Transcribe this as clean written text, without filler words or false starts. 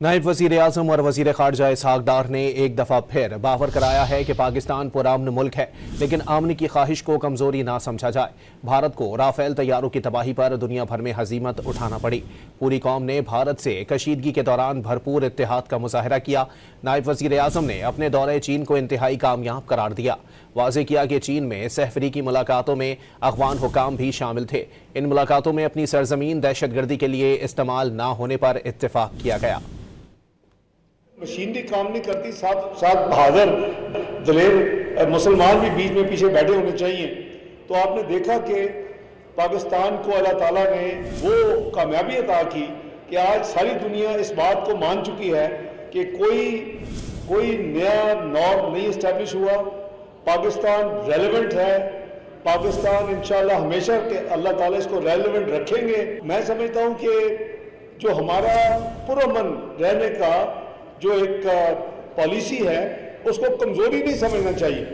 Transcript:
नायब वज़ीर आज़म और वज़ीर ख़ारजा इसहाक़ डार ने एक दफ़ा फिर बावर कराया है कि पाकिस्तान पुरअमन मुल्क है, लेकिन आमनी की ख्वाहिश को कमज़ोरी ना समझा जाए। भारत को राफ़ेल तैयारों की तबाही पर दुनिया भर में हज़ीमत उठाना पड़ी। पूरी कौम ने भारत से कशीदगी के दौरान भरपूर इत्तेहाद का मुज़ाहरा किया। नायब वज़ीर आज़म ने अपने दौरे चीन को इंतहाई कामयाब करार दिया। वाज़ेह किया कि चीन में सहफरी मुलाकातों में अफ़गान हुकाम भी शामिल थे। इन मुलाकातों में अपनी सरजमीन दहशतगर्दी के लिए इस्तेमाल ना होने पर इत्तेफाक किया गया। मशीनरी काम नहीं करती, साथ साथ बहादुर दलेर मुसलमान भी बीच में पीछे बैठे होने चाहिए। तो आपने देखा कि पाकिस्तान को अल्लाह ताला ने वो कामयाबी अता की कि आज सारी दुनिया इस बात को मान चुकी है कि कोई नया नॉर्म नहीं इस्टेब्लिश हुआ। पाकिस्तान रेलेवेंट है। पाकिस्तान इंशाल्लाह हमेशा के अल्लाह ताला इसको रेलेवेंट रखेंगे। मैं समझता हूँ कि जो हमारा पुरअमन रहने का जो एक पॉलिसी है उसको कमजोरी नहीं समझना चाहिए।